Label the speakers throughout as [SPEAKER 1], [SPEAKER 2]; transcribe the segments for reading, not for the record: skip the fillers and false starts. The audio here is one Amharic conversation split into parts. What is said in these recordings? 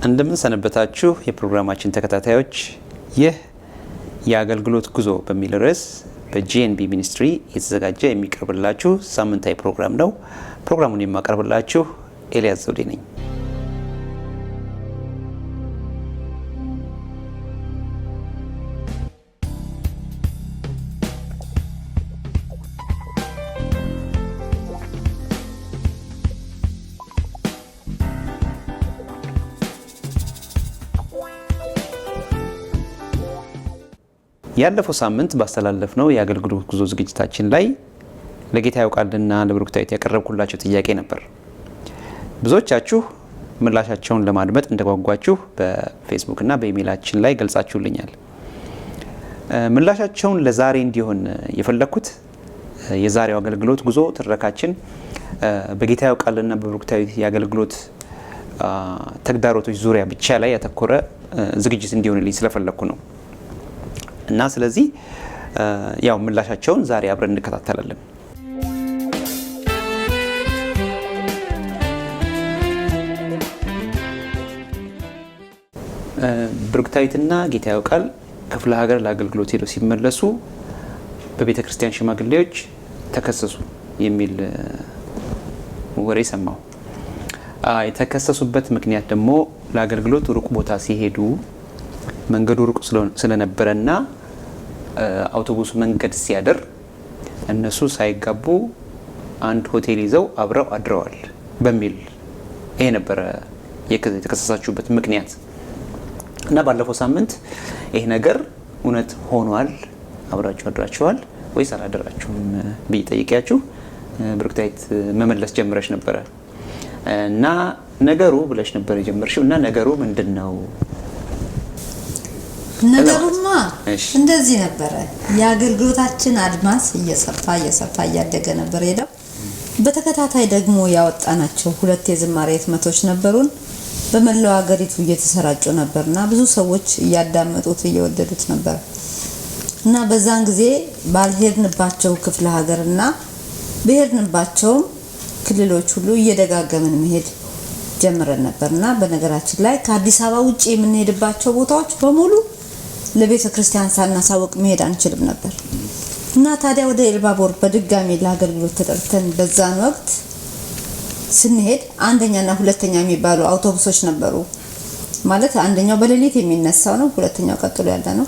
[SPEAKER 1] እንደምን ሰነበታችሁ የፕሮግራማችን ተከታታዮች። ይህ የአገልግሎት ጉዞ በሚል ርዕስ በጂኤንቢ ሚኒስትሪ የተዘጋጀ የሚቀርብላችሁ ሳምንታዊ ፕሮግራም ነው። ፕሮግራሙን የማቀርብላችሁ ኤልያስ ዘውዴ ነኝ። ያለፈው ሳምንት ባስተላለፍነው የአገልግሎት ጉዞ ዝግጅታችን ላይ ለጌታ ያውቃልና ለብሩክታዊት ያቀረብኩላችሁ ጥያቄ ነበር። ብዙዎቻችሁ ምላሻቸውን ለማድመጥ እንደጓጓችሁ በፌስቡክ እና በኢሜይላችን ላይ ገልጻችሁልኛል። ምላሻቸውን ለዛሬ እንዲሆን የፈለኩት የዛሬው አገልግሎት ጉዞ ትረካችን በጌታ ያውቃልና በብሩክታዊት የአገልግሎት ተግዳሮቶች ዙሪያ ብቻ ላይ ያተኮረ ዝግጅት እንዲሆንልኝ ስለፈለኩ ነው። እና ስለዚህ ያው ምላሻቸውን ዛሬ አብረን እንከታተላለን። ብሩክታዊትና ጌታ ያውቃል ክፍለ ሀገር ለአገልግሎት ሄደው ሲመለሱ በቤተ ክርስቲያን ሽማግሌዎች ተከሰሱ የሚል ወሬ ሰማሁ። የተከሰሱበት ምክንያት ደግሞ ለአገልግሎት ሩቅ ቦታ ሲሄዱ መንገዱ ሩቅ ስለነበረና አውቶቡስ መንገድ ሲያደር እነሱ ሳይጋቡ አንድ ሆቴል ይዘው አብረው አድረዋል በሚል ይሄ ነበረ የተከሰሳችሁበት ምክንያት። እና ባለፈው ሳምንት ይሄ ነገር እውነት ሆኗል፣ አብራችሁ አድራችኋል ወይስ አላደራችሁም ብዬ ጠይቄያችሁ ብሩክታዊት መመለስ ጀምረሽ ነበረ እና ነገሩ ብለሽ ነበር የጀመርሽው። እና ነገሩ ምንድነው?
[SPEAKER 2] ነገሩማ እንደዚህ ነበረ። የአገልግሎታችን አድማስ እየሰፋ እያደገ ነበር ሄደው። በተከታታይ ደግሞ ያወጣናቸው 2 የዝማሬ ህትመቶች ነበሩን። በመላው ሀገሪቱ እየተሰራጩ ነበርና ብዙ ሰዎች እያዳመጡት እየወደዱት ነበር። እና በዛን ጊዜ ባልሄድንባቸው ክፍለ ሀገርና በሄድንባቸው ክልሎች ሁሉ እየደጋገምን መሄድ ጀምረን ነበርና በነገራችን ላይ ከአዲስ አበባ ውጪ የምንሄድባቸው ቦታዎች በሙሉ ለቤተ ክርስቲያን ሳናሳውቅ መሄድ አንችልም ነበር። እና ታዲያ ወደ ኤልባቦር በድጋሚ ለአገልግሎት ተጠርተን በዛን ወቅት ስንሄድ አንደኛና ሁለተኛ የሚባሉ አውቶቡሶች ነበሩ። ማለት አንደኛው በሌሊት የሚነሳው ነው፣ ሁለተኛው ቀጥሎ ያለ ነው።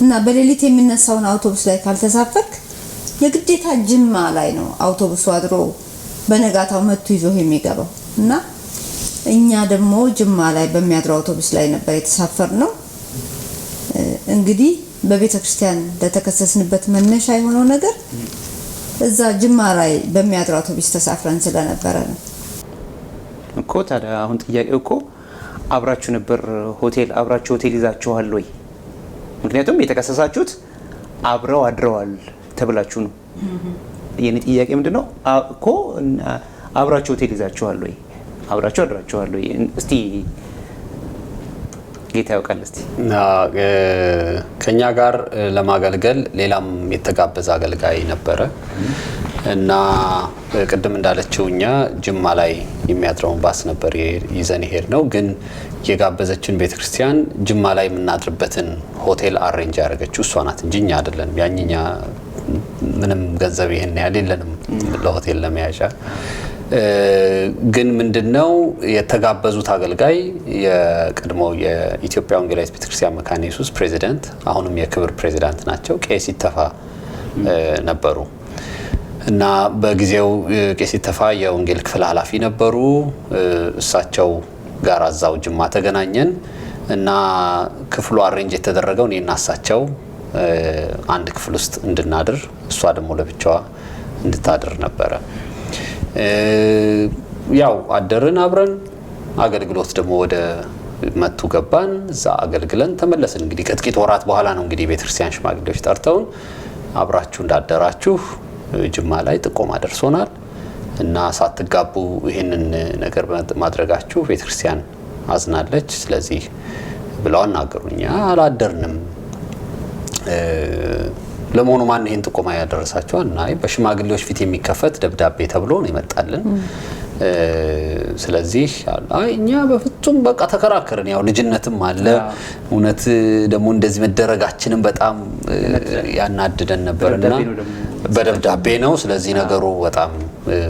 [SPEAKER 2] እና በሌሊት የሚነሳውን አውቶቡስ ላይ ካልተሳፈርክ የግዴታ ጅማ ላይ ነው አውቶቡሱ አድሮ በነጋታው መጥቶ ይዞ የሚገባው። እና እኛ ደግሞ ጅማ ላይ በሚያድረው አውቶቡስ ላይ ነበር የተሳፈርነው። እንግዲህ በቤተ ክርስቲያን ለተከሰስንበት መነሻ የሆነው ነገር እዛ ጅማ ላይ በሚያድረው አውቶቡስ ተሳፍረን ስለነበረ ነው
[SPEAKER 1] እኮ። ታዲያ አሁን ጥያቄው እኮ አብራችሁ ሆቴል ይዛችኋል ወይ? ምክንያቱም የተከሰሳችሁት አብረው አድረዋል ተብላችሁ ነው። የኔ ጥያቄ ምንድነው እኮ አብራችሁ ሆቴል ይዛችኋል ወይ? አብራችሁ አድራችኋል ወይ? እስቲ ጌታ ያውቃል። እስቲ
[SPEAKER 3] ከኛ ጋር ለማገልገል ሌላም የተጋበዘ አገልጋይ ነበረ እና ቅድም እንዳለችው እኛ ጅማ ላይ የሚያድረውን ባስ ነበር ይዘን ሄድ ነው። ግን የጋበዘችን ቤተክርስቲያን ጅማ ላይ የምናድርበትን ሆቴል አሬንጅ ያደረገችው እሷ ናት እንጂ እኛ አይደለንም። ያኛኛ ምንም ገንዘብ ይሄን ያህል የለንም ለሆቴል ለመያዣ። ግን ምንድነው የተጋበዙት አገልጋይ የቀድሞው የኢትዮጵያ ወንጌላዊት ቤተክርስቲያን መካነ ኢየሱስ ፕሬዚዳንት፣ አሁንም የክብር ፕሬዚዳንት ናቸው፣ ቄስ ይተፋ ነበሩ። እና በጊዜው ቄስ ይተፋ የወንጌል ክፍል ኃላፊ ነበሩ። እሳቸው ጋር አዛው ጅማ ተገናኘን እና ክፍሉ አሬንጅ የተደረገው እኔና እሳቸው አንድ ክፍል ውስጥ እንድናድር፣ እሷ ደግሞ ለብቻዋ እንድታድር ነበረ። ያው አደርን አብረን። አገልግሎት ደግሞ ወደ መቱ ገባን። እዛ አገልግለን ተመለስን። እንግዲህ ከጥቂት ወራት በኋላ ነው እንግዲህ ቤተክርስቲያን ሽማግሌዎች ጠርተውን አብራችሁ እንዳደራችሁ ጅማ ላይ ጥቆማ ደርሶናል እና ሳትጋቡ ይሄንን ነገር ማድረጋችሁ ቤተክርስቲያን አዝናለች፣ ስለዚህ ብለው አናገሩኝ። አላደርንም። ለመሆኑ ማን ይሄን ጥቆማ ያደረሳቸው? እና በሽማግሌዎች ፊት የሚከፈት ደብዳቤ ተብሎ ነው ይመጣልን። ስለዚህ አይ እኛ በፍጹም በቃ ተከራከርን። ያው ልጅነትም አለ እውነት ደግሞ እንደዚህ መደረጋችንን በጣም ያናድደን ነበርና በደብዳቤ ነው። ስለዚህ ነገሩ በጣም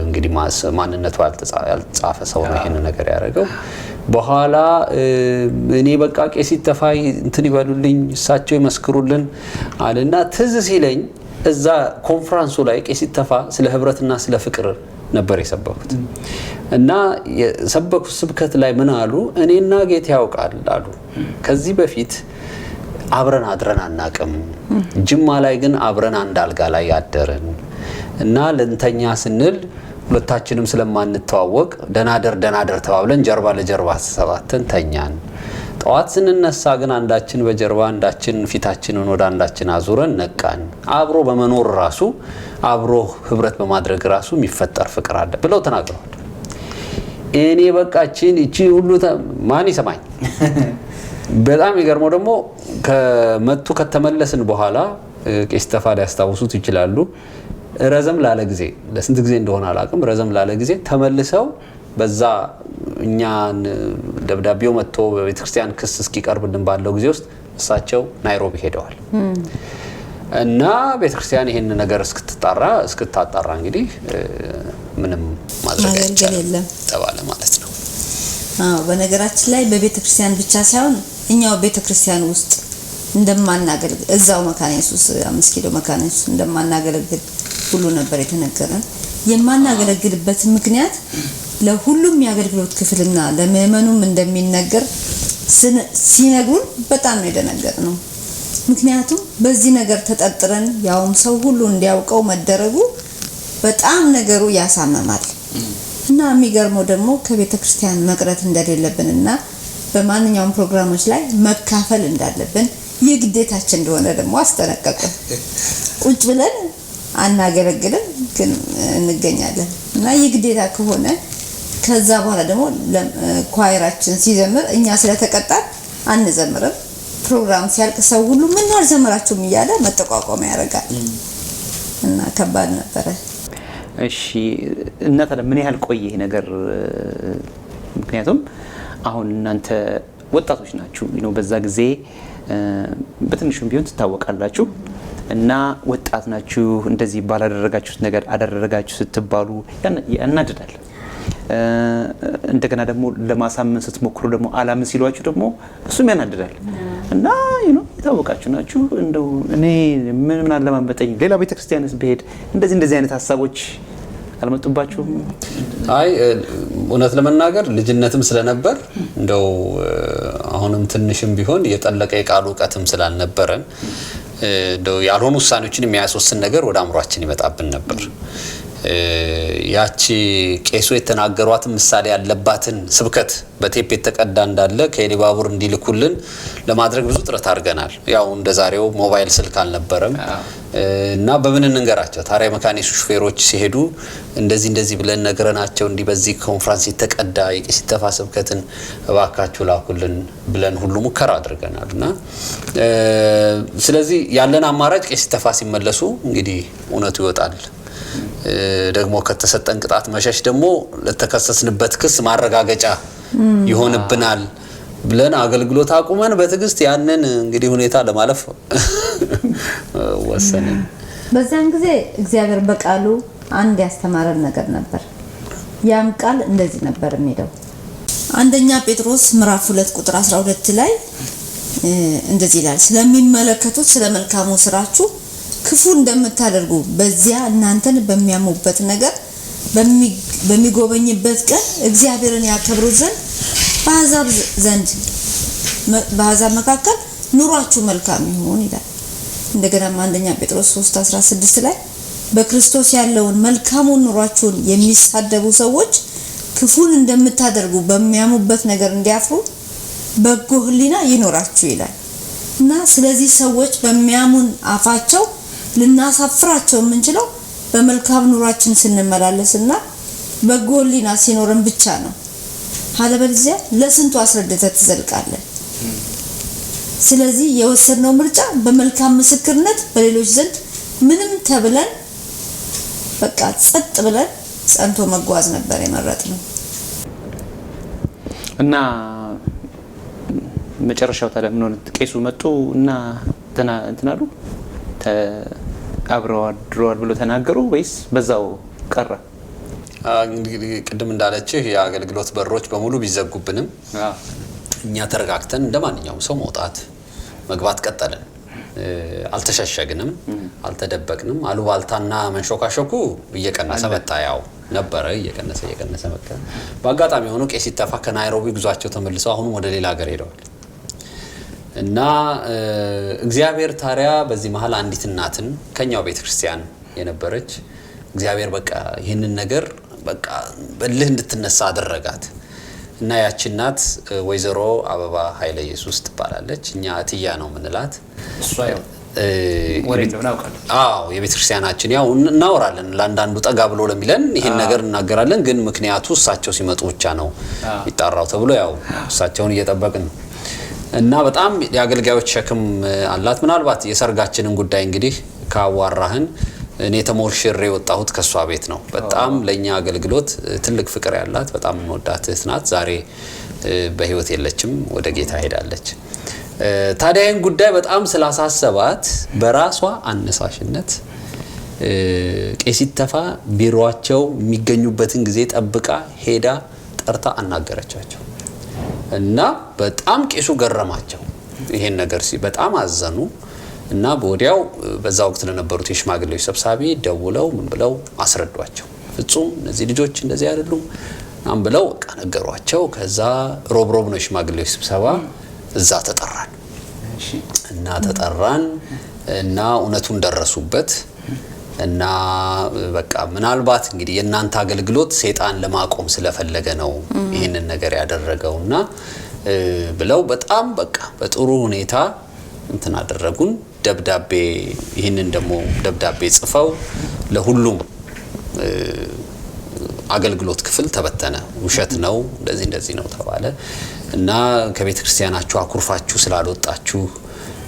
[SPEAKER 3] እንግዲህ ማንነቱ ያልተጻፈ ሰው ነው ይሄን ነገር ያደረገው። በኋላ እኔ በቃ ቄስ ይተፋይ እንትን ይበሉልኝ እሳቸው ይመስክሩልን አለና ትዝ ሲለኝ እዛ ኮንፈረንሱ ላይ ቄስ ይተፋ ስለ ህብረትና ስለ ፍቅር ነበር የሰበኩት እና የሰበኩት ስብከት ላይ ምን አሉ? እኔና ጌታ ያውቃል አሉ ከዚህ በፊት አብረን አድረን አናቅም፣ ጅማ ላይ ግን አብረን አንድ አልጋ ላይ ያደርን እና ለንተኛ ስንል ሁለታችንም ስለማንተዋወቅ ደናደር ተባብለን ጀርባ ለጀርባ ተሰባተን ተኛን። ጠዋት ስንነሳ ግን አንዳችን በጀርባ አንዳችን ፊታችንን ወደ አንዳችን አዙረን ነቃን። አብሮ በመኖር ራሱ አብሮ ህብረት በማድረግ ራሱ የሚፈጠር ፍቅር አለ ብለው ተናግረዋል። እኔ በቃችን እቺ ሁሉ ማን ይሰማኝ? በጣም ይገርመው ደግሞ ከመጡ ከተመለስን በኋላ ቄስ ተፋ ሊያስታውሱት ይችላሉ። ረዘም ላለ ጊዜ ለስንት ጊዜ እንደሆነ አላውቅም፣ ረዘም ላለ ጊዜ ተመልሰው በዛ እኛን ደብዳቤው መጥቶ በቤተክርስቲያን ክስ እስኪቀርብልን ባለው ጊዜ ውስጥ እሳቸው ናይሮቢ ሄደዋል እና ቤተክርስቲያን ይሄን ነገር እስክታጣራ እንግዲህ ምንም ማድረግ የለም ተባለ ማለት ነው።
[SPEAKER 2] በነገራችን ላይ በቤተክርስቲያን ብቻ ሳይሆን እኛው ቤተክርስቲያን ውስጥ እንደማናገለግል እዛው መካነ ኢየሱስ 5 ኪሎ መካነ ኢየሱስ እንደማናገለግል ሁሉ ነበር የተነገረን። የማናገለግልበት ምክንያት ለሁሉም የአገልግሎት ክፍልና ለምእመኑም እንደሚነገር ሲነግሩን በጣም ነው የደነገጥነው። ምክንያቱም በዚህ ነገር ተጠርጥረን ያውም ሰው ሁሉ እንዲያውቀው መደረጉ በጣም ነገሩ ያሳመማል እና የሚገርመው ደግሞ ከቤተክርስቲያን መቅረት እንደሌለብንና በማንኛውም ፕሮግራሞች ላይ መካፈል እንዳለብን የግዴታችን እንደሆነ ደግሞ አስጠነቀቀን። ቁጭ ብለን አናገለግልም ግን እንገኛለን እና የግዴታ ከሆነ ከዛ በኋላ ደግሞ ኳይራችን ሲዘምር እኛ ስለተቀጣን አንዘምርም። ፕሮግራም ሲያልቅ ሰው ሁሉ ምን አልዘመራችሁም እያለ መጠቋቋም ያደርጋል እና ከባድ ነበረ።
[SPEAKER 1] እሺ እና ታዲያ ምን ያህል ቆየ ይሄ ነገር? ምክንያቱም አሁን እናንተ ወጣቶች ናችሁ ነው በዛ ጊዜ በትንሹም ቢሆን ትታወቃላችሁ እና ወጣት ናችሁ። እንደዚህ ባላደረጋችሁት ነገር አደረጋችሁ ስትባሉ ያናድዳል። እንደገና ደግሞ ለማሳመን ስትሞክሩ ደግሞ አላምን ሲሏችሁ ደግሞ እሱም ያናድዳል እና የታወቃችሁ ናችሁ። እንደው እኔ ምን አለማመጠኝ ሌላ ቤተክርስቲያንስ ብሄድ እንደዚህ አይነት ሀሳቦች አልመጡባችሁም?
[SPEAKER 3] አይ እውነት ለመናገር ልጅነትም ስለነበር እንደው አሁንም ትንሽም ቢሆን የጠለቀ የቃሉ ዕውቀትም ስላልነበረን እንደው ያልሆኑ ውሳኔዎችን የሚያስወስን ነገር ወደ አእምሯችን ይመጣብን ነበር። ያቺ ቄሱ የተናገሯት ምሳሌ ያለባትን ስብከት በቴፕ የተቀዳ እንዳለ ከኤሊባቡር እንዲልኩልን ለማድረግ ብዙ ጥረት አድርገናል። ያው እንደዛሬው ሞባይል ስልክ አልነበረም እና በምን እንንገራቸው? ታዲያ መካነ ኢየሱስ ሹፌሮች ሲሄዱ እንደዚህ ብለን ነገረናቸው እንዲህ በዚህ ኮንፈረንስ የተቀዳ የቄስ ይተፋ ስብከትን እባካችሁ ላኩልን ብለን ሁሉ ሙከራ አድርገናልና ስለዚህ ያለን አማራጭ ቄስ ይተፋ ሲመለሱ እንግዲህ እውነቱ ይወጣል ደግሞ ከተሰጠን ቅጣት መሸሽ ደግሞ ለተከሰስንበት ክስ ማረጋገጫ ይሆንብናል ብለን አገልግሎት አቁመን በትግስት ያንን እንግዲህ ሁኔታ ለማለፍ ወሰንን።
[SPEAKER 2] በዛን ጊዜ እግዚአብሔር በቃሉ አንድ ያስተማረን ነገር ነበር። ያም ቃል እንደዚህ ነበር የሚለው አንደኛ ጴጥሮስ ምዕራፍ 2 ቁጥር 12 ላይ እንደዚህ ይላል፣ ስለሚመለከቱት ስለመልካሙ ስራችሁ ክፉ እንደምታደርጉ በዚያ እናንተን በሚያሙበት ነገር በሚጎበኝበት ቀን እግዚአብሔርን ያከብሩ ዘንድ በአሕዛብ መካከል ኑሯችሁ መልካም ይሁን ይላል። እንደገና አንደኛ ጴጥሮስ 3:16 ላይ በክርስቶስ ያለውን መልካሙን ኑሯችሁን የሚሳደቡ ሰዎች ክፉን እንደምታደርጉ በሚያሙበት ነገር እንዲያፍሩ በጎ ሕሊና ይኖራችሁ ይላል እና ስለዚህ ሰዎች በሚያሙን አፋቸው ልናሳፍራቸው የምንችለው በመልካም ኑሯችን ስንመላለስና በጎ ሕሊና ሲኖርን ብቻ ነው። አለበለዚያ ለስንቱ አስረድተህ ትዘልቃለህ። ስለዚህ የወሰድነው ምርጫ በመልካም ምስክርነት በሌሎች ዘንድ ምንም ተብለን በቃ ጸጥ ብለን ጸንቶ መጓዝ ነበር የመረጥነው።
[SPEAKER 1] እና መጨረሻው ታዲያ ምን ሆነ? ቄሱ መጡ እና እንትናሉ አብረው አድረዋል ብሎ ተናገሩ ወይስ በዛው ቀረ?
[SPEAKER 3] እንግዲህ ቅድም እንዳለችህ የአገልግሎት በሮች በሙሉ ቢዘጉብንም እኛ ተረጋግተን እንደማንኛውም ሰው መውጣት መግባት ቀጠልን። አልተሸሸግንም፣ አልተደበቅንም። አሉባልታና መንሾካሾኩ እየቀነሰ መጣ። ያው ነበረ እየቀነሰ መጣ። በአጋጣሚ ሆኖ ቄስ ይተፋ ከናይሮቢ ጉዟቸው ተመልሰው አሁን ወደ ሌላ ሀገር ሄደዋል እና እግዚአብሔር ታዲያ በዚህ መሀል አንዲት እናትን ከኛው ቤተክርስቲያን የነበረች እግዚአብሔር በቃ ይህንን ነገር በቃ በልህ እንድትነሳ አደረጋት እና ያቺ እናት ወይዘሮ አበባ ኃይለ ኢየሱስ ትባላለች። እኛ እትያ ነው ምንላት።
[SPEAKER 1] እሷ ያው ወሬ እንደሆነ አውቃለሁ።
[SPEAKER 3] የቤተክርስቲያናችን ያው እናወራለን ለአንዳንዱ ጠጋ ብሎ ለሚለን ይሄን ነገር እናገራለን። ግን ምክንያቱ እሳቸው ሲመጡ ብቻ ነው ይጣራው ተብሎ ያው እሳቸውን እየጠበቅን ነው እና በጣም የአገልጋዮች ሸክም አላት። ምናልባት የሰርጋችንን ጉዳይ እንግዲህ ካዋራህን እኔ ተሞርሽሬ የወጣሁት ከሷ ቤት ነው። በጣም ለኛ አገልግሎት ትልቅ ፍቅር ያላት በጣም ወዳት እህት ናት። ዛሬ በህይወት የለችም፣ ወደ ጌታ ሄዳለች። ታዲያ ይህን ጉዳይ በጣም ስላሳሰባት በራሷ አነሳሽነት ቄስ ይተፋ ቢሮአቸው የሚገኙበትን ጊዜ ጠብቃ ሄዳ ጠርታ አናገረቻቸው እና በጣም ቄሱ ገረማቸው። ይሄን ነገር በጣም አዘኑ እና በወዲያው በዛ ወቅት ለነበሩት የሽማግሌዎች ሰብሳቢ ደውለው ምን ብለው አስረዷቸው። ፍጹም እነዚህ ልጆች እንደዚህ አይደሉም አም ብለው ነገሯቸው። ከዛ ሮብ ነው የሽማግሌዎች ስብሰባ። እዛ ተጠራን እና ተጠራን እና እውነቱን ደረሱበት እና በቃ ምናልባት እንግዲህ የእናንተ አገልግሎት ሰይጣን ለማቆም ስለፈለገ ነው ይሄንን ነገር ያደረገውና ብለው በጣም በቃ በጥሩ ሁኔታ እንትን አደረጉን። ደብዳቤ ይሄንን ደግሞ ደብዳቤ ጽፈው ለሁሉም አገልግሎት ክፍል ተበተነ። ውሸት ነው እንደዚህ ነው ተባለ እና ከቤተ ክርስቲያናችሁ አኩርፋችሁ ስላልወጣችሁ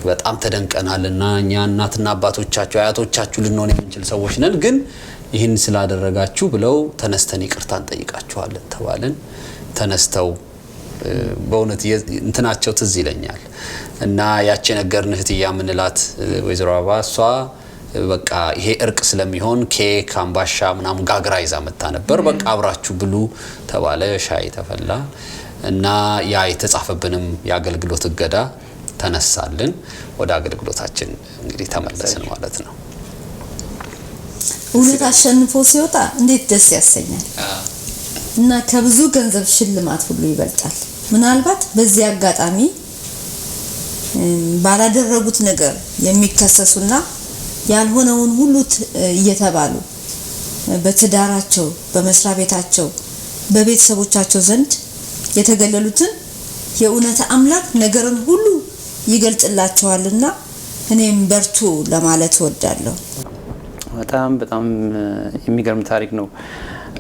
[SPEAKER 3] በጣም ተደንቀናልና እኛ እናትና አባቶቻችሁ አያቶቻችሁ ልንሆን የምንችል ሰዎች ነን፣ ግን ይህን ስላደረጋችሁ ብለው ተነስተን ይቅርታን ጠይቃችኋለን ተባልን። ተነስተው በእውነት እንትናቸው ትዝ ይለኛል እና ያቺ ነገርን እህትያ ምንላት ወይዘሮ አበባ እሷ በቃ ይሄ እርቅ ስለሚሆን ኬክ አምባሻ ምናምን ጋግራ ይዛ መጣ ነበር። በቃ አብራችሁ ብሉ ተባለ። ሻይ ተፈላ እና ያ የተጻፈብንም የአገልግሎት እገዳ ተነሳልን። ወደ አገልግሎታችን እንግዲህ ተመለስን ማለት ነው።
[SPEAKER 2] እውነት አሸንፎ ሲወጣ እንዴት ደስ ያሰኛል እና ከብዙ ገንዘብ ሽልማት ሁሉ ይበልጣል። ምናልባት በዚህ አጋጣሚ ባላደረጉት ነገር የሚከሰሱና ያልሆነውን ሁሉ እየተባሉ በትዳራቸው፣ በመስሪያ ቤታቸው፣ በቤተሰቦቻቸው ዘንድ የተገለሉትን የእውነት አምላክ ነገርን ሁሉ ይገልጽላቸዋልና እኔም በርቱ ለማለት እወዳለሁ።
[SPEAKER 1] በጣም የሚገርም ታሪክ ነው።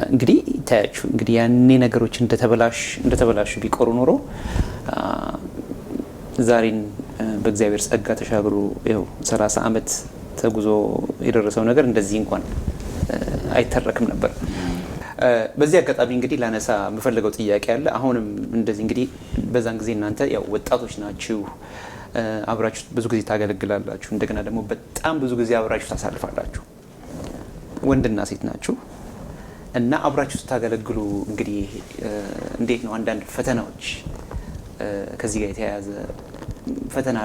[SPEAKER 1] እንግዲህ ታያችሁ እንግዲህ ያኔ ነገሮች እንደተበላሹ ቢቆሩ ኖሮ ዛሬን በእግዚአብሔር ጸጋ ተሻግሮ ይኸው 30 ዓመት ተጉዞ የደረሰው ነገር እንደዚህ እንኳን አይተረክም ነበር። በዚህ አጋጣሚ እንግዲህ ላነሳ የምፈልገው ጥያቄ አለ። አሁንም እንደዚህ እንግዲህ በዛን ጊዜ እናንተ ያው ወጣቶች ናችሁ፣ አብራችሁ ብዙ ጊዜ ታገለግላላችሁ፣ እንደገና ደግሞ በጣም ብዙ ጊዜ አብራችሁ ታሳልፋላችሁ። ወንድና ሴት ናችሁ እና አብራችሁ ታገለግሉ እንግዲህ እንዴት ነው አንዳንድ ፈተናዎች ከዚህ ጋር የተያያዘ ፈተና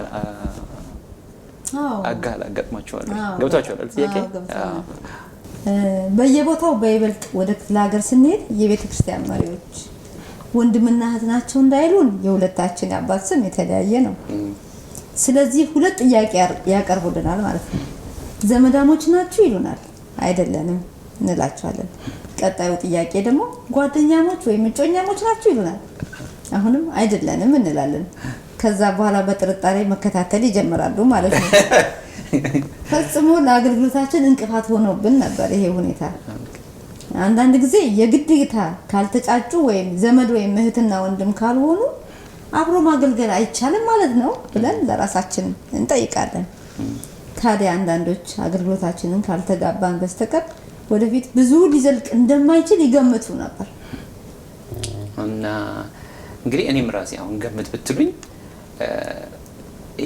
[SPEAKER 1] አጋጥማችኋል? ገብታችኋል? ጥያቄ
[SPEAKER 2] በየቦታው በይበልጥ ወደ ክፍለ ሀገር ስንሄድ የቤተ ክርስቲያን መሪዎች ወንድምና እህት ናቸው እንዳይሉን የሁለታችን አባት ስም የተለያየ ነው። ስለዚህ ሁለት ጥያቄ ያቀርቡልናል ማለት ነው። ዘመዳሞች ናችሁ ይሉናል። አይደለንም እንላቸዋለን። ቀጣዩ ጥያቄ ደግሞ ጓደኛሞች ወይም እጮኛሞች ናችሁ ይሉናል። አሁንም አይደለንም እንላለን። ከዛ በኋላ በጥርጣሬ መከታተል ይጀምራሉ ማለት ነው። ፈጽሞ ለአገልግሎታችን እንቅፋት ሆኖብን ነበር ይሄ ሁኔታ። አንዳንድ ጊዜ የግዴታ ካልተጫጩ ወይም ዘመድ ወይም እህትና ወንድም ካልሆኑ አብሮ ማገልገል አይቻልም ማለት ነው ብለን ለራሳችን እንጠይቃለን። ታዲያ አንዳንዶች አገልግሎታችንን ካልተጋባን በስተቀር ወደፊት ብዙ ሊዘልቅ እንደማይችል ይገምቱ ነበር።
[SPEAKER 1] እና እንግዲህ እኔም ራሴ አሁን ገምት ብትሉኝ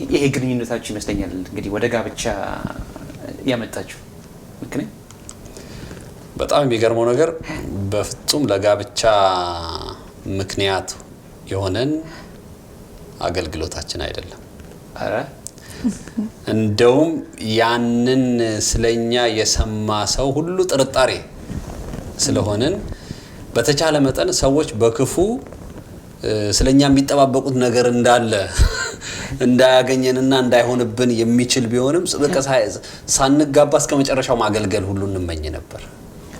[SPEAKER 1] ይሄ ግንኙነታችሁ ይመስለኛል እንግዲህ ወደ ጋብቻ ያመጣችሁ ምክንያት።
[SPEAKER 3] በጣም የሚገርመው ነገር በፍጹም ለጋብቻ ምክንያት የሆነን አገልግሎታችን አይደለም።
[SPEAKER 1] አረ
[SPEAKER 3] እንደውም ያንን ስለኛ የሰማ ሰው ሁሉ ጥርጣሬ ስለሆነን በተቻለ መጠን ሰዎች በክፉ ስለኛ የሚጠባበቁት ነገር እንዳለ እንዳያገኘንና እንዳይሆንብን የሚችል ቢሆንም በቃ ሳንጋባ እስከመጨረሻው ማገልገል ሁሉ እንመኝ ነበር።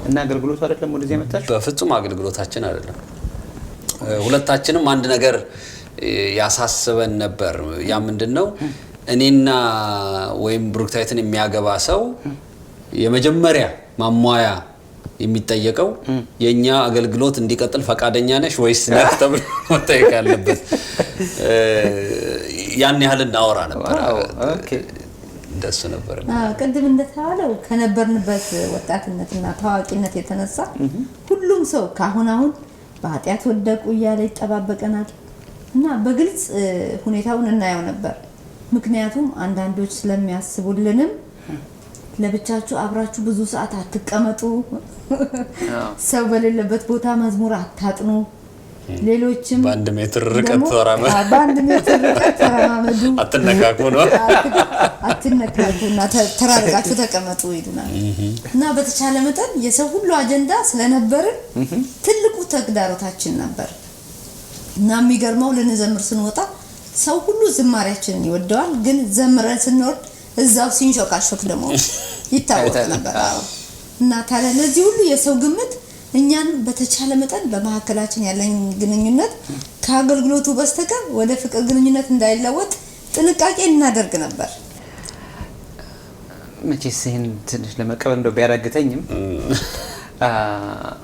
[SPEAKER 1] እና አገልግሎቱ አይደለም ወደዚህ ያመጣችሁ?
[SPEAKER 3] በፍጹም አገልግሎታችን አይደለም። ሁለታችንም አንድ ነገር ያሳስበን ነበር። ያ ምንድነው? እኔና ወይም ብሩክታይትን የሚያገባ ሰው የመጀመሪያ ማሟያ የሚጠየቀው የኛ አገልግሎት እንዲቀጥል ፈቃደኛ ነሽ ወይስ ነህ ተብሎ መጠየቅ ያለበት። ያን ያህል እናወራ ነበር።
[SPEAKER 1] ኦኬ
[SPEAKER 3] እንደሱ ነበር።
[SPEAKER 2] ቅድም እንደተባለው ከነበርንበት ወጣትነትና ታዋቂነት የተነሳ ሁሉም ሰው ካሁን አሁን በኃጢአት ወደቁ እያለ ይጠባበቀናል እና በግልጽ ሁኔታውን እናየው ነበር። ምክንያቱም አንዳንዶች ስለሚያስቡልንም ለብቻችሁ አብራችሁ ብዙ ሰዓት አትቀመጡ፣ ሰው በሌለበት ቦታ መዝሙር አታጥኑ፣ ሌሎችም
[SPEAKER 3] በአንድ ሜትር ርቀት
[SPEAKER 2] ተራማመዱ፣
[SPEAKER 3] አትነካኩ ነው
[SPEAKER 2] አትነካኩና ተራርቃችሁ ተቀመጡ ይሉናል። እና በተቻለ መጠን የሰው ሁሉ አጀንዳ ስለነበርን ትልቁ ተግዳሮታችን ነበር። እና የሚገርመው ልንዘምር ስንወጣ ሰው ሁሉ ዝማሬያችንን ይወደዋል፣ ግን ዘምረን ስንወርድ እዛው ሲንሾካሾክ ደግሞ ይታወቅ ነበር። እና ታዲያ ለዚህ ሁሉ የሰው ግምት እኛን በተቻለ መጠን በመሐከላችን ያለን ግንኙነት ከአገልግሎቱ በስተቀር ወደ ፍቅር ግንኙነት እንዳይለወጥ ጥንቃቄ እናደርግ ነበር።
[SPEAKER 1] መቼስ ይሄን ትንሽ ለመቀበል እንደው ቢያዳግተኝም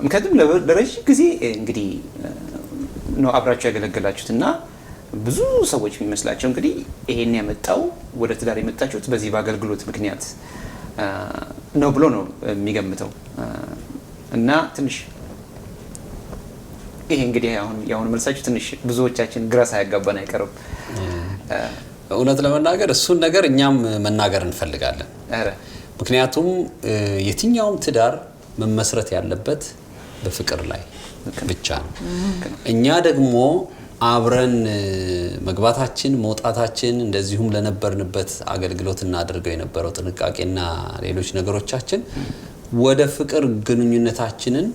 [SPEAKER 1] ምክንያቱም ለረጅም ጊዜ እንግዲህ ነው አብራችሁ ያገለገላችሁትና ብዙ ሰዎች የሚመስላቸው እንግዲህ ይሄን ያመጣው ወደ ትዳር የመጣችሁት በዚህ በአገልግሎት ምክንያት ነው ብሎ ነው የሚገምተው። እና ትንሽ ይሄ እንግዲህ አሁን መልሳችሁ ትንሽ ብዙዎቻችን ግራ ሳያጋባን አይቀርም።
[SPEAKER 3] እውነት ለመናገር እሱን ነገር እኛም መናገር እንፈልጋለን። ምክንያቱም የትኛውም ትዳር መመስረት ያለበት በፍቅር ላይ ብቻ ነው። እኛ ደግሞ አብረን መግባታችን መውጣታችን እንደዚሁም ለነበርንበት አገልግሎት እናደርገው የነበረው ጥንቃቄና ሌሎች ነገሮቻችን ወደ ፍቅር ግንኙነታችንን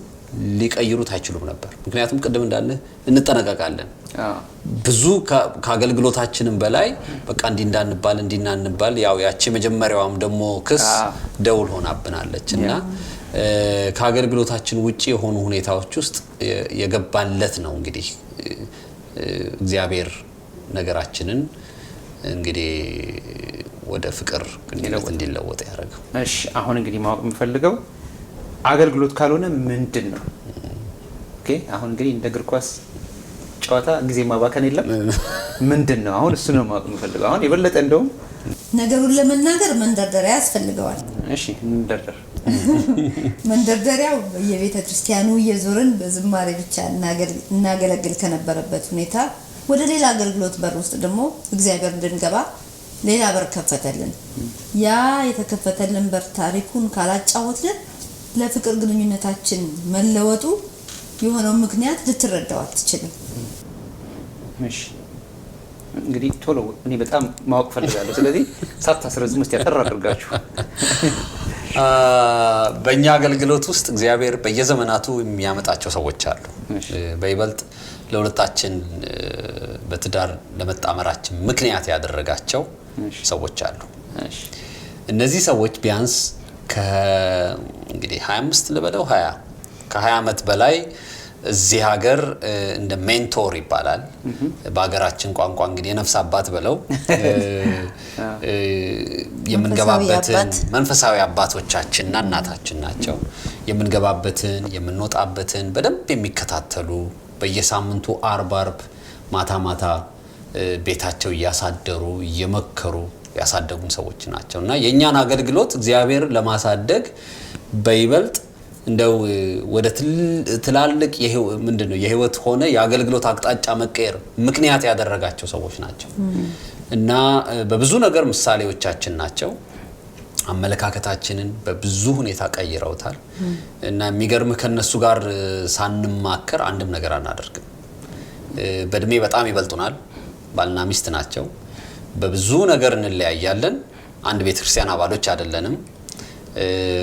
[SPEAKER 3] ሊቀይሩት አይችሉም ነበር። ምክንያቱም ቅድም እንዳለ እንጠነቀቃለን። ብዙ ከአገልግሎታችንም በላይ በቃ እንዲናንባል ያው ያቺ መጀመሪያዋም ደግሞ ክስ ደውል ሆናብናለች እና ከአገልግሎታችን ውጪ የሆኑ ሁኔታዎች ውስጥ የገባለት ነው እንግዲህ እግዚአብሔር ነገራችንን እንግዲህ ወደ ፍቅር ግንኙነት እንዲለወጥ ያደረገው።
[SPEAKER 1] እሺ አሁን እንግዲህ ማወቅ የምፈልገው አገልግሎት ካልሆነ ምንድነው? ኦኬ አሁን እንግዲህ እንደ እግር ኳስ ጨዋታ ጊዜ ማባከን የለም። ምንድነው? አሁን እሱ ነው ማወቅ የምፈልገው። አሁን የበለጠ እንደውም
[SPEAKER 2] ነገሩን ለመናገር መንደርደሪያ ያስፈልገዋል።
[SPEAKER 1] እሺ እንደርደር።
[SPEAKER 2] መንደርደሪያው የቤተ ክርስቲያኑ የዞርን በዝማሬ ብቻ እናገለግል ከነበረበት ሁኔታ ወደ ሌላ አገልግሎት በር ውስጥ ደግሞ እግዚአብሔር እንድንገባ ሌላ በር ከፈተልን። ያ የተከፈተልን በር ታሪኩን ካላጫወትን ለፍቅር ግንኙነታችን መለወጡ የሆነው ምክንያት ልትረዳው አትችልም።
[SPEAKER 1] እሺ እንግዲህ ቶሎ እኔ በጣም ማወቅ ፈልጋለሁ። ስለዚህ ሳታስረዝሙ እስቲ ያጠራ አድርጋችሁ።
[SPEAKER 3] በእኛ አገልግሎት ውስጥ እግዚአብሔር በየዘመናቱ የሚያመጣቸው ሰዎች አሉ። በይበልጥ ለሁለታችን በትዳር ለመጣመራችን ምክንያት ያደረጋቸው ሰዎች አሉ። እነዚህ ሰዎች ቢያንስ እንግዲህ 25 ልበለው 20 ከ20 ዓመት በላይ እዚህ ሀገር እንደ ሜንቶር ይባላል በሀገራችን ቋንቋ እንግዲህ የነፍስ አባት ብለው የምንገባበትን መንፈሳዊ አባቶቻችንና እናታችን ናቸው። የምንገባበትን የምንወጣበትን በደንብ የሚከታተሉ በየሳምንቱ አርብ ማታ ቤታቸው እያሳደሩ እየመከሩ ያሳደጉን ሰዎች ናቸውና የኛን አገልግሎት እግዚአብሔር ለማሳደግ በይበልጥ እንደው ወደ ትላልቅ ምንድነው የህይወት ሆነ የአገልግሎት አቅጣጫ መቀየር ምክንያት ያደረጋቸው ሰዎች ናቸው እና በብዙ ነገር ምሳሌዎቻችን ናቸው። አመለካከታችንን በብዙ ሁኔታ ቀይረውታል እና የሚገርም ከነሱ ጋር ሳንማከር አንድም ነገር አናደርግም። በእድሜ በጣም ይበልጡናል። ባልና ሚስት ናቸው። በብዙ ነገር እንለያያለን። አንድ ቤተክርስቲያን አባሎች አይደለንም።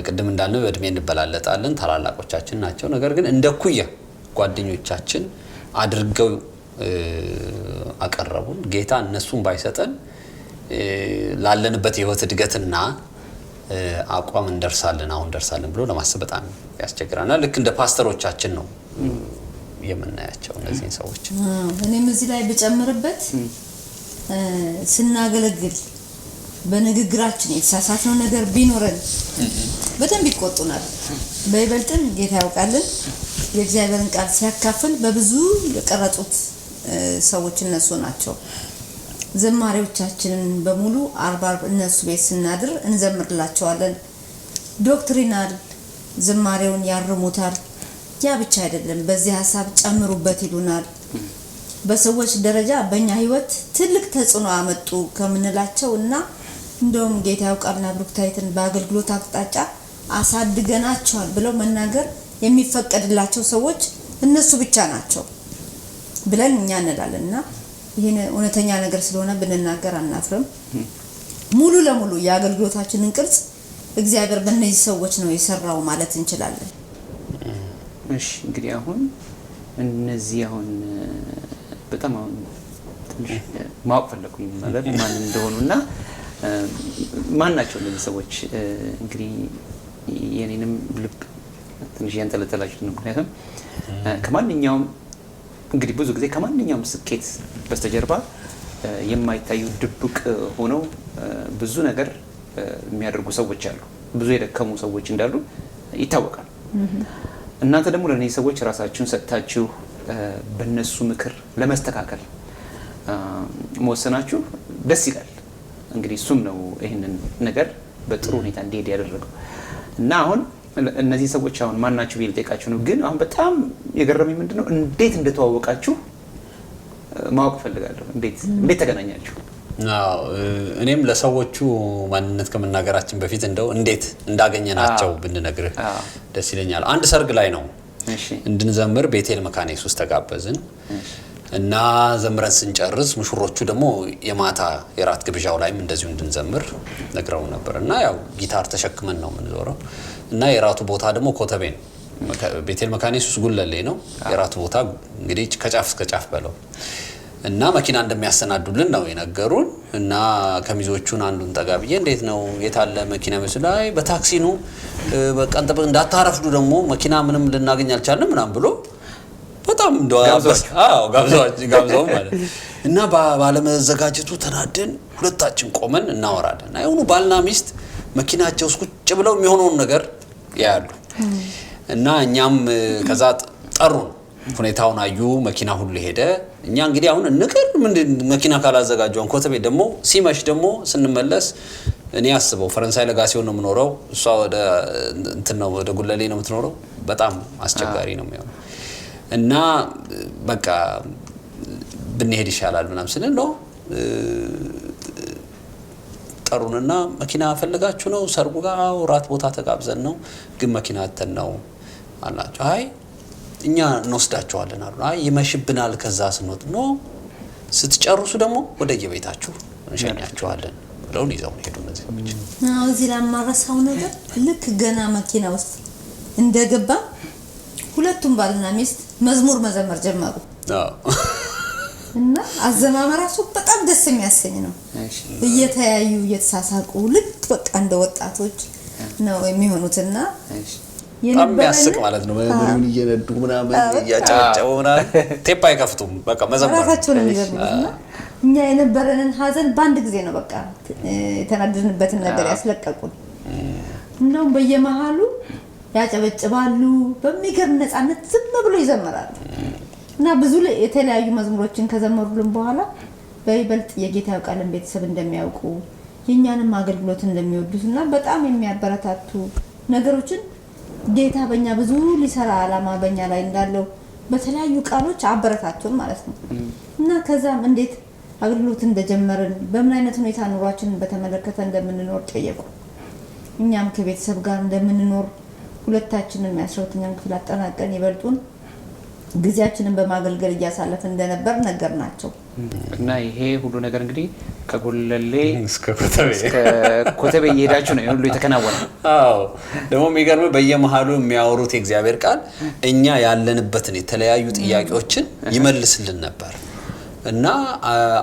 [SPEAKER 3] ቅድም እንዳልነው በእድሜ እንበላለጣለን። ታላላቆቻችን ናቸው። ነገር ግን እንደ ኩያ ጓደኞቻችን አድርገው አቀረቡን። ጌታ እነሱን ባይሰጠን ላለንበት የህይወት እድገትና አቋም አሁን ደርሳለን ብሎ ለማሰብ በጣም ያስቸግራልና ልክ እንደ ፓስተሮቻችን ነው የምናያቸው እነዚህ ሰዎች።
[SPEAKER 2] እኔም እዚህ ላይ ብጨምርበት ስናገለግል በንግግራችን የተሳሳትነው ነገር ቢኖረን በደንብ ይቆጡናል። በይበልጥም ጌታ ያውቃልን የእግዚአብሔርን ቃል ሲያካፍል በብዙ የቀረጹት ሰዎች እነሱ ናቸው። ዘማሪዎቻችንን በሙሉ 40 እነሱ ቤት ስናድር እንዘምርላቸዋለን። ዶክትሪናል ዝማሬውን ያርሙታል። ያ ብቻ አይደለም፣ በዚህ ሐሳብ ጨምሩበት ይሉናል። በሰዎች ደረጃ በእኛ ህይወት ትልቅ ተጽዕኖ አመጡ ከምንላቸው እና እንደውም ጌታ ያውቃልና ብሩክታይትን በአገልግሎት አቅጣጫ አሳድገናቸዋል ብለው መናገር የሚፈቀድላቸው ሰዎች እነሱ ብቻ ናቸው ብለን እኛ እንላለንና ይሄን እውነተኛ ነገር ስለሆነ ብንናገር አናፍርም። ሙሉ ለሙሉ የአገልግሎታችንን ቅርጽ እግዚአብሔር በእነዚህ ሰዎች ነው የሰራው ማለት እንችላለን።
[SPEAKER 1] እሺ እንግዲህ አሁን እነዚህ አሁን በጣም አሁን ትንሽ ማወቅ ፈለኩኝ ማለት ማን እንደሆኑና ማን ናቸው እነዚህ ሰዎች? እንግዲህ የኔንም ልብ ትንሽ ያንጠለጠላችሁ ነው። ምክንያቱም ከማንኛውም እንግዲህ ብዙ ጊዜ ከማንኛውም ስኬት በስተጀርባ የማይታዩ ድብቅ ሆነው ብዙ ነገር የሚያደርጉ ሰዎች አሉ። ብዙ የደከሙ ሰዎች እንዳሉ ይታወቃል። እናንተ ደግሞ ለእነዚህ ሰዎች ራሳችሁን ሰጥታችሁ በእነሱ ምክር ለመስተካከል መወሰናችሁ ደስ ይላል። እንግዲህ እሱም ነው ይህንን ነገር በጥሩ ሁኔታ እንዲሄድ ያደረገው እና አሁን እነዚህ ሰዎች አሁን ማን ናቸው ቢል ጠይቃችሁ ነው። ግን አሁን በጣም የገረመኝ ምንድነው እንዴት እንደተዋወቃችሁ ማወቅ ፈልጋለሁ። እንዴት ተገናኛችሁ?
[SPEAKER 3] እኔም ለሰዎቹ ማንነት ከመናገራችን በፊት እንደው እንዴት እንዳገኘናቸው ብንነግርህ ደስ ይለኛል። አንድ ሰርግ ላይ ነው እንድንዘምር ቤቴል መካነ ኢየሱስ ተጋበዝን እና ዘምረን ስንጨርስ ሙሽሮቹ ደግሞ የማታ የራት ግብዣው ላይም እንደዚሁ እንድንዘምር ነግረው ነበር እና ያው ጊታር ተሸክመን ነው የምንዞረው እና የራቱ ቦታ ደግሞ ኮተቤ ነው። ቤቴል መካነ ኢየሱስ ጉለሌ ነው። የራቱ ቦታ እንግዲህ ከጫፍ እስከ ጫፍ በለው እና መኪና እንደሚያሰናዱልን ነው የነገሩን እና ከሚዞቹን አንዱን ጠጋብዬ እንዴት ነው የታለ መኪና መስላይ በታክሲ ነው በቃ እንዳታረፍዱ ደግሞ መኪና ምንም ልናገኝ አልቻለም ምናም ብሎ በጣም ጋብዛው ማለት እና ባለመዘጋጀቱ ተናደን ሁለታችን ቆመን እናወራለን እና የሆኑ ባልና ሚስት መኪናቸው ውስጥ ቁጭ ብለው የሚሆነውን ነገር ያያሉ እና እኛም ከዛ ጠሩን። ሁኔታውን አዩ። መኪና ሁሉ ሄደ። እኛ እንግዲህ አሁን እንቅር ምን መኪና ካላዘጋጀውን ኮተቤ ደግሞ ሲመሽ ደግሞ ስንመለስ እኔ አስበው ፈረንሳይ ለጋሲዮን ነው የምኖረው፣ እሷ ወደ እንትን ነው ወደ ጉለሌ ነው የምትኖረው። በጣም አስቸጋሪ ነው የሚሆነው እና በቃ ብንሄድ ይሻላል ምናምን ስንል ነው ጠሩንና መኪና ፈልጋችሁ ነው ሰርጉ ጋር ራት ቦታ ተጋብዘን ነው ግን መኪና አተን ነው አላችሁ። አይ እኛ እንወስዳቸዋለን አሉ። አይ ይመሽብናል ከዛ ስንወጥ ነው ስትጨርሱ ደግሞ ወደ የቤታችሁ እንሸኛቸዋለን ብለው ይዘው ሄዱ እነዚህ ሰዎች።
[SPEAKER 2] እዚህ ለማረሳው ነገር ልክ ገና መኪና ውስጥ እንደገባ ሁለቱም ባልና ሚስት መዝሙር መዘመር ጀመሩ። እና አዘማመራሱ በጣም ደስ የሚያሰኝ ነው። እየተያዩ እየተሳሳቁ ልክ በቃ እንደ ወጣቶች ነው የሚሆኑትና
[SPEAKER 3] የሚያስቅ ማለት ነው። መሪውን እየነዱ ምናምን እያጨበጨቡ ምናምን ቴፕ አይከፍቱም። በቃ መዘመር
[SPEAKER 2] ራሳቸው ነው የሚዘምሩትና እኛ የነበረንን ሀዘን በአንድ ጊዜ ነው በቃ የተናደድንበትን ነገር ያስለቀቁን። እንደውም በየመሃሉ ያጨበጭባሉ፣ በሚገርም ነፃነት ዝም ብሎ ይዘምራሉ። እና ብዙ የተለያዩ መዝሙሮችን ከዘመሩልን በኋላ በይበልጥ የጌታ ያውቃልን ቤተሰብ እንደሚያውቁ የኛንም አገልግሎት እንደሚወዱትና በጣም የሚያበረታቱ ነገሮችን ጌታ በእኛ ብዙ ሊሰራ አላማ በእኛ ላይ እንዳለው በተለያዩ ቃሎች አበረታቱን ማለት ነው። እና ከዛም እንዴት አገልግሎት እንደጀመርን በምን አይነት ሁኔታ ኑሯችንን በተመለከተ እንደምንኖር ጠየቁ። እኛም ከቤተሰብ ጋር እንደምንኖር ሁለታችንም የ12ኛን ክፍል አጠናቀን ይበልጡን ጊዜያችንን በማገልገል እያሳለፍን እንደነበር ነገርናቸው።
[SPEAKER 1] እና ይሄ ሁሉ ነገር እንግዲህ ከጎለሌ እስከ ኮተቤ እየሄዳችሁ ነው ሁሉ የተከናወነው።
[SPEAKER 3] አዎ ደግሞ የሚገርም በየመሃሉ የሚያወሩት የእግዚአብሔር ቃል እኛ ያለንበትን የተለያዩ ጥያቄዎችን ይመልስልን ነበር እና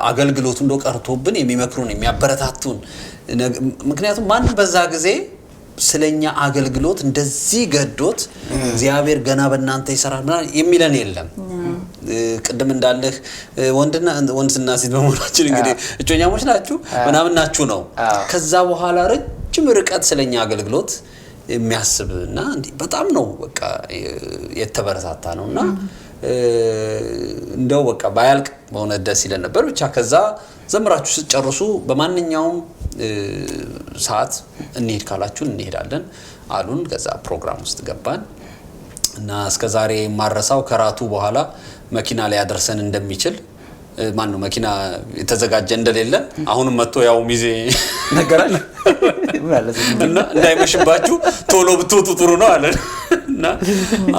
[SPEAKER 3] አገልግሎቱ እንደው ቀርቶብን የሚመክሩን የሚያበረታቱን ምክንያቱም ማን በዛ ጊዜ ስለኛ አገልግሎት እንደዚህ ገዶት እግዚአብሔር ገና በእናንተ ይሰራል የሚለን የለም። ቅድም እንዳለህ ወንድና ሴት በመሆናችን እንግዲህ እጮኛሞች ናችሁ ምናምን ናችሁ ነው። ከዛ በኋላ ረጅም ርቀት ስለኛ አገልግሎት የሚያስብና በጣም ነው በቃ የተበረታታ ነውና እንደው በቃ ባያልቅ በሆነ ደስ ይለን ነበር። ብቻ ከዛ ዘምራችሁ ስትጨርሱ በማንኛውም ሰዓት እንሄድ ካላችሁ እንሄዳለን አሉን። ከዛ ፕሮግራም ውስጥ ገባን እና እስከዛሬ ማረሳው ከራቱ በኋላ መኪና ላይ ያደርሰን እንደሚችል ማን ነው መኪና የተዘጋጀ እንደሌለ አሁንም መጥቶ ያው ሚዜ ነገራል እና እንዳይመሽባችሁ ቶሎ ብትወጡ ጥሩ ነው አለን እና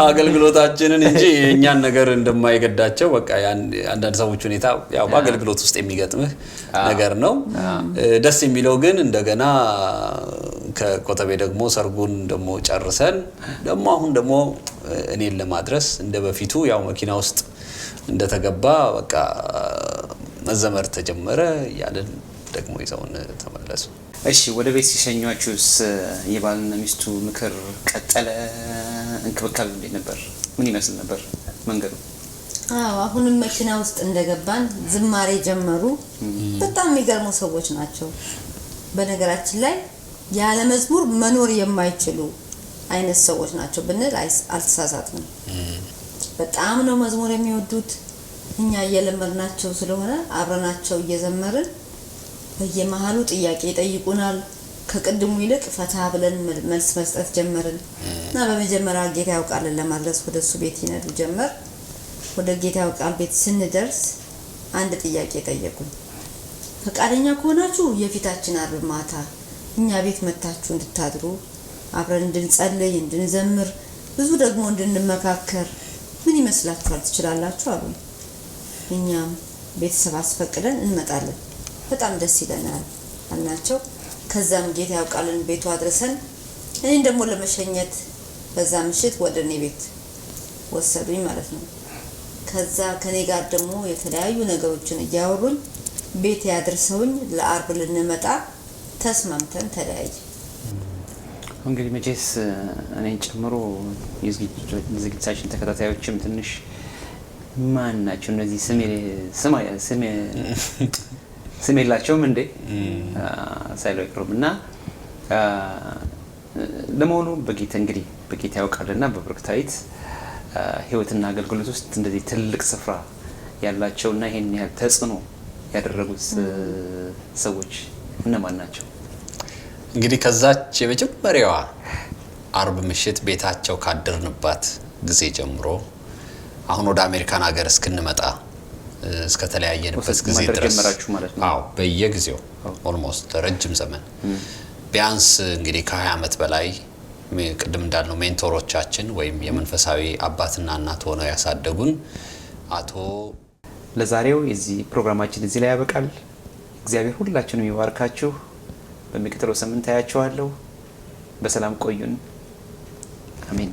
[SPEAKER 3] አገልግሎታችንን እንጂ የኛን ነገር እንደማይገዳቸው በቃ አንዳንድ ሰዎች ሁኔታ ያው በአገልግሎት ውስጥ የሚገጥምህ ነገር ነው። ደስ የሚለው ግን እንደገና ከኮተቤ ደግሞ ሰርጉን ደግሞ ጨርሰን ደግሞ አሁን ደግሞ እኔን ለማድረስ እንደበፊቱ ያው መኪና ውስጥ እንደተገባ በቃ መዘመር ተጀመረ ያለን ደግሞ ይዘውን ተመለሱ።
[SPEAKER 1] እሺ ወደ ቤት ሲሸኟችሁስ የባልና ሚስቱ ምክር ቀጠለ? እንክብካቤ እንዴት ነበር? ምን ይመስል ነበር መንገዱ?
[SPEAKER 2] አሁንም መኪና ውስጥ እንደገባን ዝማሬ ጀመሩ። በጣም የሚገርሙ ሰዎች ናቸው። በነገራችን ላይ ያለ መዝሙር መኖር የማይችሉ አይነት ሰዎች ናቸው ብንል አልተሳሳትንም። በጣም ነው መዝሙር የሚወዱት። እኛ እየለመድናቸው ስለሆነ አብረናቸው እየዘመርን በየመሃሉ ጥያቄ ይጠይቁናል። ከቅድሙ ይልቅ ፈታ ብለን መልስ መስጠት ጀመርን እና በመጀመሪያ ጌታ ያውቃልን ለማድረስ ወደሱ ቤት ይነዱ ጀመር። ወደ ጌታ ያውቃል ቤት ስንደርስ አንድ ጥያቄ ጠየቁን። ፈቃደኛ ከሆናችሁ የፊታችን አርብ ማታ እኛ ቤት መታችሁ እንድታድሩ አብረን እንድንጸልይ እንድንዘምር ብዙ ደግሞ እንድንመካከር ምን ይመስላችኋል ትችላላችሁ አሉ። እኛም ቤተሰብ አስፈቅደን እንመጣለን በጣም ደስ ይለናል አልናቸው። ከዛም ጌታ ያውቃልን ቤቱ አድርሰን እኔን ደግሞ ለመሸኘት በዛ ምሽት ወደ እኔ ቤት ወሰዱኝ ማለት ነው። ከዛ ከኔ ጋር ደግሞ የተለያዩ ነገሮችን እያወሩኝ ቤት ያድርሰውኝ ለአርብ ልንመጣ ተስማምተን ተለያየ።
[SPEAKER 1] እንግዲህ መቼስ እኔን ጨምሮ የዝግጅታችን ተከታታዮችም ትንሽ ማን ናቸው እነዚህ ስም የላቸውም እንዴ ሳይለው አይቀሩም እና ለመሆኑ በጌታ ያውቃልና በብርክታዊት ህይወትና አገልግሎት ውስጥ እንደዚህ ትልቅ ስፍራ ያላቸውና ይሄን ያህል ተጽዕኖ ያደረጉት ሰዎች እነማን ናቸው?
[SPEAKER 3] እንግዲህ ከዛች የመጀመሪያዋ አርብ ምሽት ቤታቸው ካደርንባት ጊዜ ጀምሮ አሁን ወደ አሜሪካን ሀገር እስክንመጣ እስከ ተለያየንበት ጊዜ ድረስ አዎ በየጊዜው ኦልሞስት ረጅም ዘመን ቢያንስ እንግዲህ ከ20 ዓመት በላይ ቅድም እንዳልነው ሜንቶሮቻችን ወይም የመንፈሳዊ አባትና እናት ሆነው ያሳደጉን አቶ
[SPEAKER 1] ለዛሬው የዚህ ፕሮግራማችን እዚህ ላይ ያበቃል። እግዚአብሔር ሁላችንም ይባርካችሁ። በሚቀጥለው ሳምንት ታያችኋለሁ። በሰላም ቆዩን። አሜን።